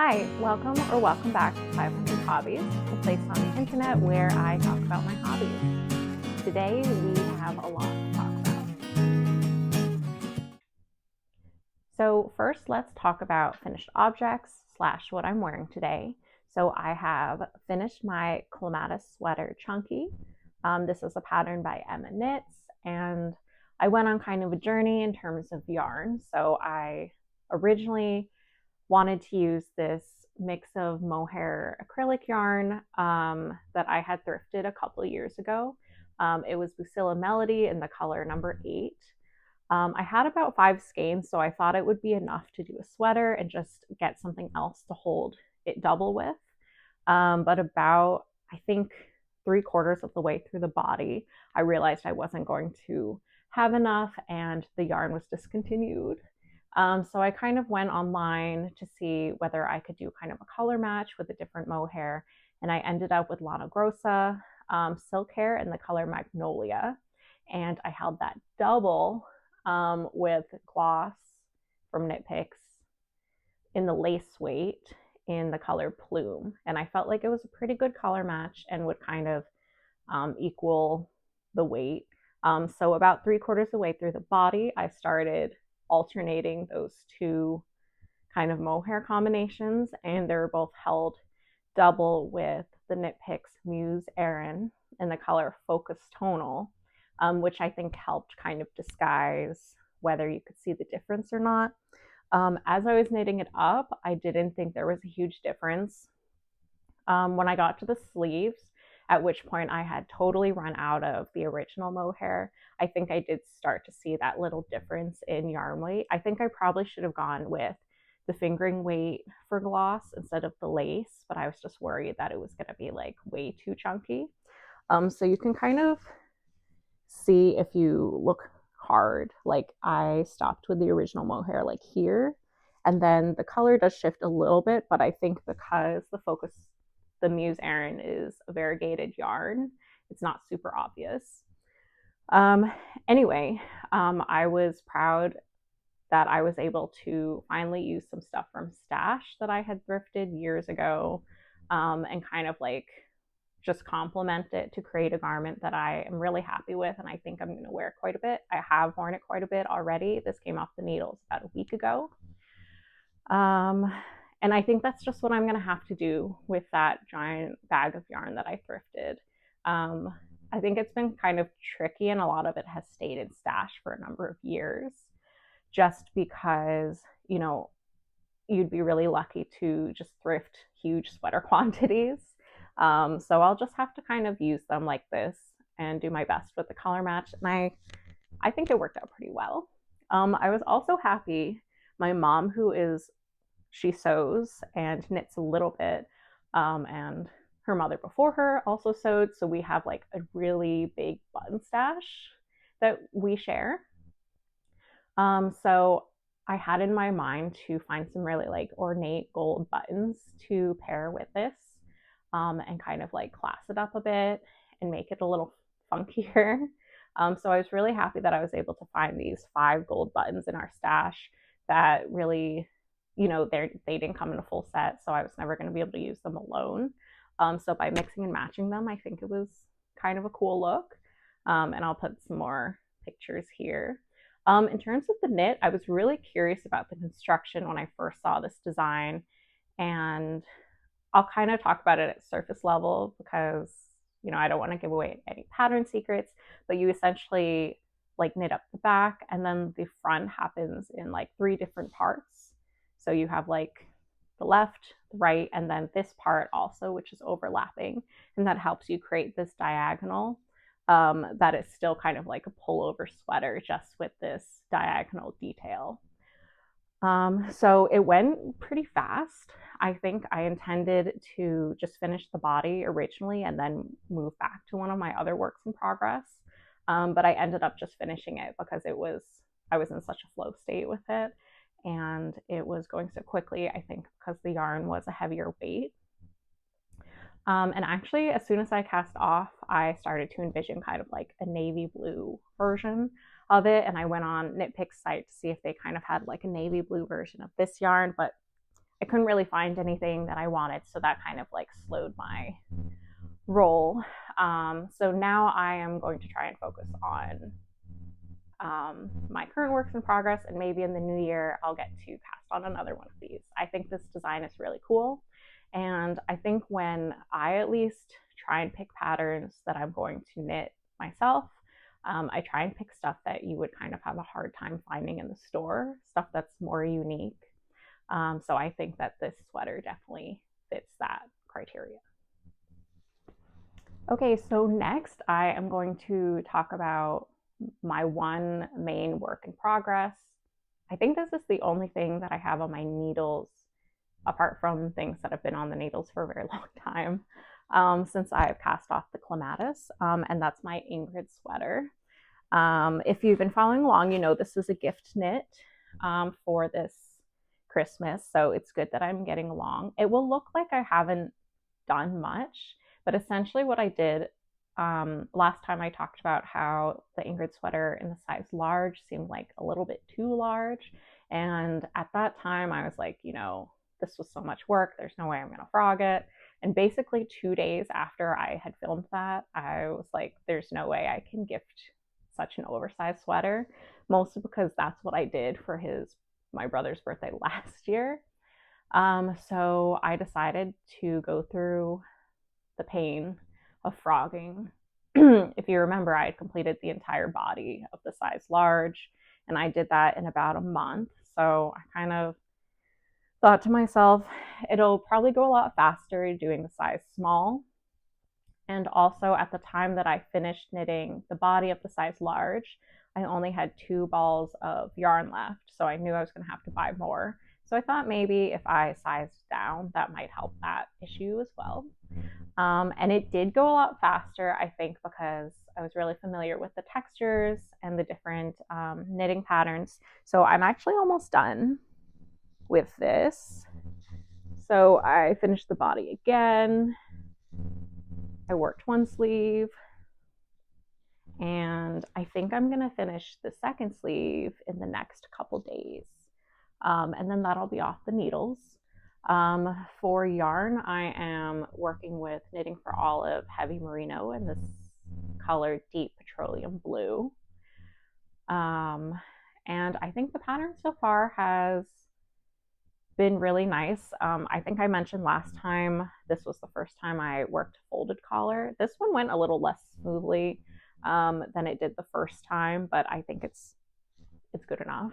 Hi, welcome back to 500 Hobbies, a place on the internet where I talk about my hobbies. Today we have a lot to talk about. So first, let's talk about finished objects / what I'm wearing today. So I have finished my Clematis sweater chunky. This is a pattern by Emma Knits, and I went on kind of a journey in terms of yarn. So I originally wanted to use this mix of mohair acrylic yarn that I had thrifted a couple of years ago. It was Lucilla Melody in the color number 8. I had about 5 skeins, so I thought it would be enough to do a sweater and just get something else to hold it double with. But about, I think, 3/4 of the way through the body, I realized I wasn't going to have enough and the yarn was discontinued. So I kind of went online to see whether I could do kind of a color match with a different mohair, and I ended up with Lana Grossa silk hair in the color Magnolia, and I held that double with gloss from Knit Picks in the lace weight in the color Plume, and I felt like it was a pretty good color match and would kind of equal the weight. So about 3/4 of the way through the body, I started alternating those two kind of mohair combinations, and they were both held double with the Knit Picks Muse Erin in the color Focus Tonal, which I think helped kind of disguise whether you could see the difference or not. As I was knitting it up, I didn't think there was a huge difference. When I got to the sleeves, at which point I had totally run out of the original mohair, I think I did start to see that little difference in yarn weight. I think I probably should have gone with the fingering weight for gloss instead of the lace, but I was just worried that it was going to be like way too chunky. So you can kind of see if you look hard, like I stopped with the original mohair like here, and then the color does shift a little bit, but I think because the Muse Erin is a variegated yarn, it's not super obvious. Anyway, I was proud that I was able to finally use some stuff from Stash that I had thrifted years ago, and kind of like just complement it to create a garment that I am really happy with, and I think I'm going to wear quite a bit. I have worn it quite a bit already. This came off the needles about a week ago. And I think that's just what I'm going to have to do with that giant bag of yarn that I thrifted. I think it's been kind of tricky, and a lot of it has stayed in Stash for a number of years, just because, you know, you'd be really lucky to just thrift huge sweater quantities. So I'll just have to kind of use them like this and do my best with the color match. And I think it worked out pretty well. I was also happy. My mom, she sews and knits a little bit, and her mother before her also sewed, so we have like a really big button stash that we share. So I had in my mind to find some really like ornate gold buttons to pair with this, and kind of like class it up a bit and make it a little funkier. So I was really happy that I was able to find these 5 gold buttons in our stash that really, they didn't come in a full set, so I was never going to be able to use them alone. So by mixing and matching them, I think it was kind of a cool look. And I'll put some more pictures here. In terms of the knit, I was really curious about the construction when I first saw this design, and I'll kind of talk about it at surface level because, I don't want to give away any pattern secrets, but you essentially like knit up the back, and then the front happens in like 3 different parts. So you have like the left, the right, and then this part also, which is overlapping, and that helps you create this diagonal that is still kind of like a pullover sweater, just with this diagonal detail. So it went pretty fast. I think I intended to just finish the body originally and then move back to one of my other works in progress. But I ended up just finishing it because I was in such a flow state with it, and it was going so quickly, I think because the yarn was a heavier weight. And actually, as soon as I cast off, I started to envision kind of like a navy blue version of it, and I went on Knit Picks site to see if they kind of had like a navy blue version of this yarn, but I couldn't really find anything that I wanted, so that kind of like slowed my roll. So now I am going to try and focus on my current works in progress, and maybe in the new year I'll get to cast on another one of these. I think this design is really cool, and I think when I at least try and pick patterns that I'm going to knit myself, I try and pick stuff that you would kind of have a hard time finding in the store, stuff that's more unique. So I think that this sweater definitely fits that criteria. Okay, so next I am going to talk about my one main work in progress. I think this is the only thing that I have on my needles, apart from things that have been on the needles for a very long time, since I've cast off the Clematis, and that's my Ingrid Sweater. If you've been following along, you know this is a gift knit for this Christmas, so it's good that I'm getting along. It will look like I haven't done much, but essentially what I did last time I talked about how the Ingrid sweater in the size large seemed like a little bit too large. And at that time I was like, you know, this was so much work, there's no way I'm gonna frog it. And basically 2 days after I had filmed that, I was like, there's no way I can gift such an oversized sweater, mostly because that's what I did for my brother's birthday last year. So I decided to go through the pain of frogging. If you remember, I had completed the entire body of the size large, and I did that in about a month. So I kind of thought to myself, it'll probably go a lot faster doing the size small. And also at the time that I finished knitting the body of the size large, I only had 2 balls of yarn left. So I knew I was going to have to buy more. So I thought maybe if I sized down, that might help that issue as well. And it did go a lot faster, I think, because I was really familiar with the textures and the different knitting patterns. So I'm actually almost done with this. So I finished the body again. I worked one sleeve, and I think I'm going to finish the second sleeve in the next couple days. And then that'll be off the needles. For yarn, I am working with Knitting for Olive Heavy Merino in this color Deep Petroleum Blue. And I think the pattern so far has been really nice. I think I mentioned last time this was the first time I worked folded collar. This one went a little less smoothly than it did the first time, but I think it's good enough.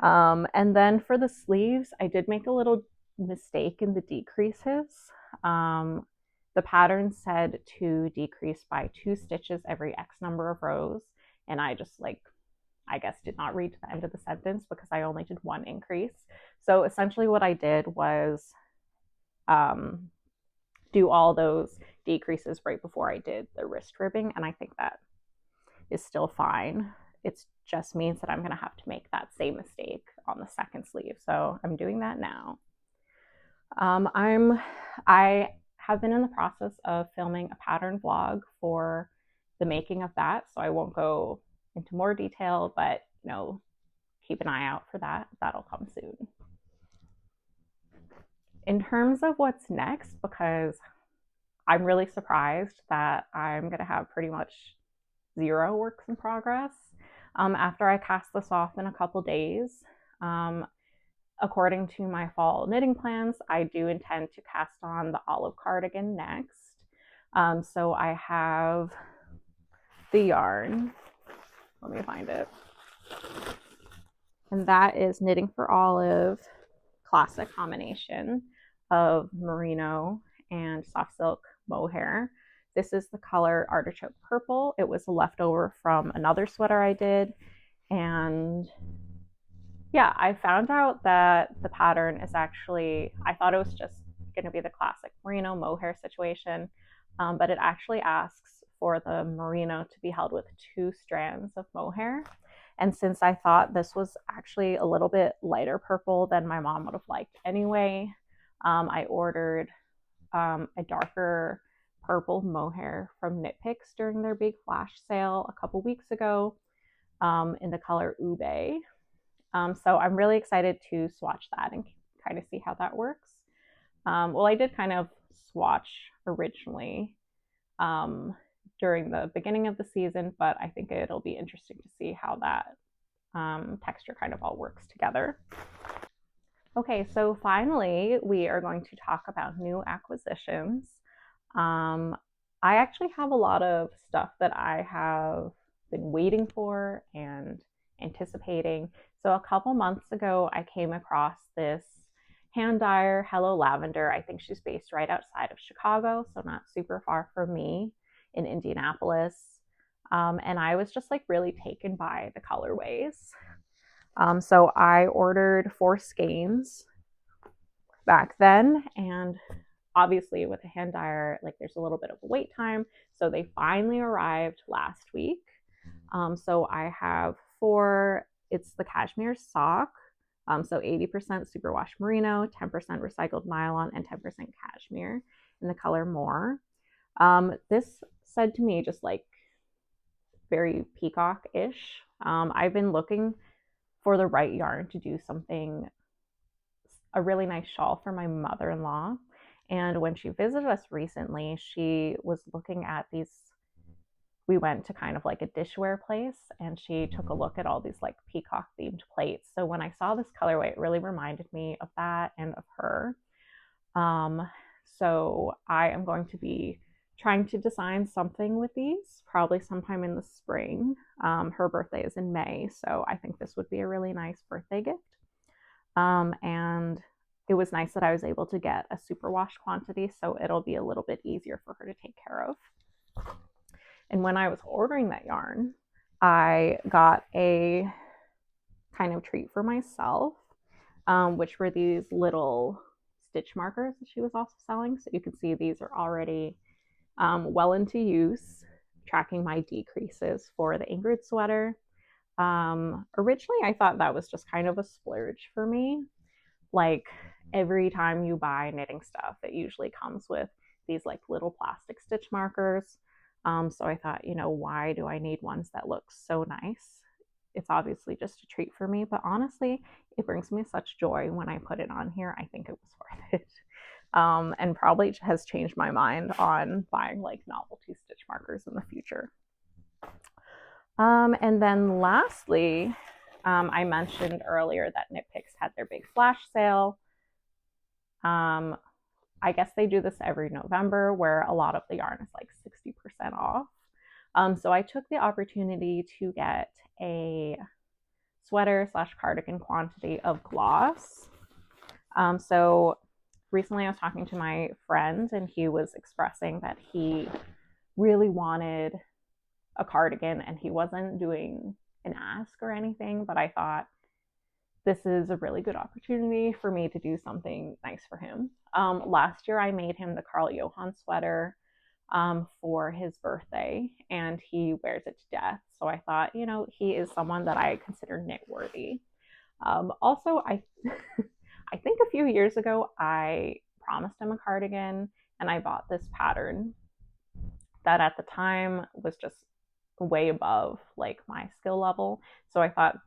And then for the sleeves, I did make a little mistake in the decreases. The pattern said to decrease by 2 stitches every X number of rows, and I just I guess did not read to the end of the sentence because I only did 1 increase. So essentially what I did was do all those decreases right before I did the wrist ribbing, and I think that is still fine. It just means that I'm going to have to make that same mistake on the second sleeve. So I'm doing that now. I have been in the process of filming a pattern vlog for the making of that, so I won't go into more detail, but you know, keep an eye out for that. That'll come soon. In terms of what's next, because I'm really surprised that I'm going to have pretty much 0 works in progress after I cast this off in a couple days. According to my fall knitting plans, I do intend to cast on the olive cardigan next. So I have the yarn. Let me find it. And that is Knitting for Olive classic combination of merino and soft silk mohair. This is the color Artichoke Purple. It was a leftover from another sweater I did. And yeah, I found out that the pattern is actually, I thought it was just going to be the classic merino mohair situation, but it actually asks for the merino to be held with 2 strands of mohair. And since I thought this was actually a little bit lighter purple than my mom would have liked anyway, I ordered a darker purple mohair from Knit Picks during their big flash sale a couple weeks ago in the color Ube. So I'm really excited to swatch that and kind of see how that works. Well, I did kind of swatch originally during the beginning of the season, but I think it'll be interesting to see how that texture kind of all works together. Okay, so finally, we are going to talk about new acquisitions. I actually have a lot of stuff that I have been waiting for and anticipating. So a couple months ago, I came across this hand dyer, Hello Lavender. I think she's based right outside of Chicago, so not super far from me in Indianapolis. And I was just like really taken by the colorways. So I ordered 4 skeins back then, and obviously with a hand dyer, like there's a little bit of a wait time. So they finally arrived last week. So I have 4, it's the cashmere sock. So 80% superwash merino, 10% recycled nylon, and 10% cashmere in the color More. This said to me just like very peacock-ish. I've been looking for the right yarn to do something, a really nice shawl for my mother-in-law. And when she visited us recently, she was looking at these, we went to kind of like a dishware place, and she took a look at all these like peacock themed plates. So when I saw this colorway, it really reminded me of that and of her. So I am going to be trying to design something with these, probably sometime in the spring. Her birthday is in May, so I think this would be a really nice birthday gift. And it was nice that I was able to get a superwash quantity, so it'll be a little bit easier for her to take care of. And when I was ordering that yarn, I got a kind of treat for myself, which were these little stitch markers that she was also selling. So you can see these are already well into use, tracking my decreases for the Ingrid sweater. Originally, I thought that was just kind of a splurge for me. Like every time you buy knitting stuff, it usually comes with these like little plastic stitch markers. So I thought, why do I need ones that look so nice? It's obviously just a treat for me, but honestly, it brings me such joy when I put it on here. I think it was worth it. And probably has changed my mind on buying like novelty stitch markers in the future. And then lastly, I mentioned earlier that Knit Picks had their big flash sale. I guess they do this every November where a lot of the yarn is like 60% off. So I took the opportunity to get a sweater / cardigan quantity of gloss. So recently I was talking to my friend, and he was expressing that he really wanted a cardigan, and he wasn't doing an ask or anything, but I thought this is a really good opportunity for me to do something nice for him. Last year I made him the Carl Johan sweater for his birthday, and he wears it to death. So I thought, he is someone that I consider knit worthy. Also, I I think a few years ago I promised him a cardigan, and I bought this pattern that at the time was just way above like my skill level. So I thought,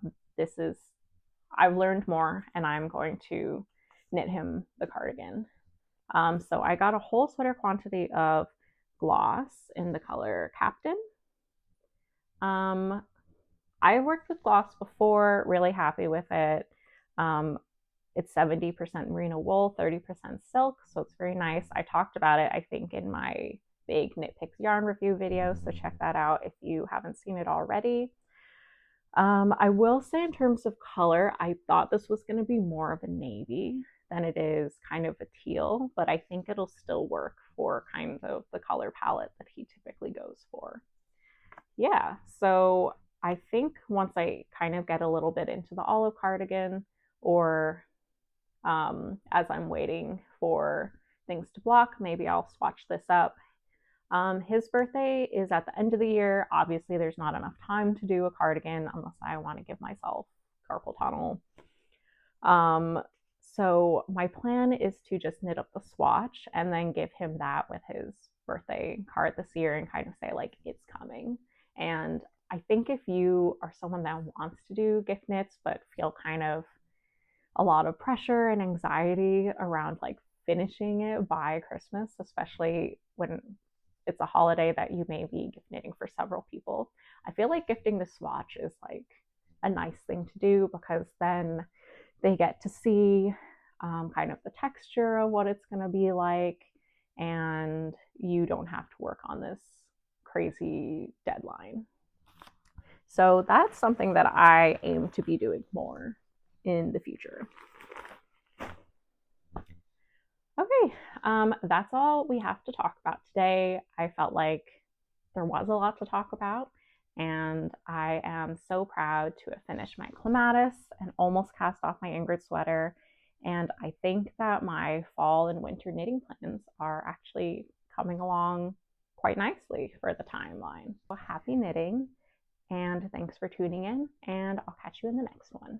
I've learned more, and I'm going to knit him the cardigan. So I got a whole sweater quantity of gloss in the color Captain. I worked with gloss before, really happy with it. It's 70% merino wool, 30% silk, so it's very nice. I talked about it, I think, in my big Knit Picks yarn review video, so check that out if you haven't seen it already. I will say in terms of color, I thought this was going to be more of a navy than it is kind of a teal, but I think it'll still work for kind of the color palette that he typically goes for. Yeah, so I think once I kind of get a little bit into the olive cardigan, or as I'm waiting for things to block, maybe I'll swatch this up. His birthday is at the end of the year. Obviously, there's not enough time to do a cardigan unless I want to give myself carpal tunnel. So my plan is to just knit up the swatch and then give him that with his birthday card this year and kind of say like, it's coming. And I think if you are someone that wants to do gift knits but feel kind of a lot of pressure and anxiety around like finishing it by Christmas, especially when it's a holiday that you may be gift knitting for several people. I feel like gifting the swatch is like a nice thing to do because then they get to see kind of the texture of what it's going to be like, and you don't have to work on this crazy deadline. So that's something that I aim to be doing more in the future. Okay, that's all we have to talk about today. I felt like there was a lot to talk about, and I am so proud to have finished my Clematis and almost cast off my Ingrid sweater. And I think that my fall and winter knitting plans are actually coming along quite nicely for the timeline. So happy knitting, and thanks for tuning in, and I'll catch you in the next one.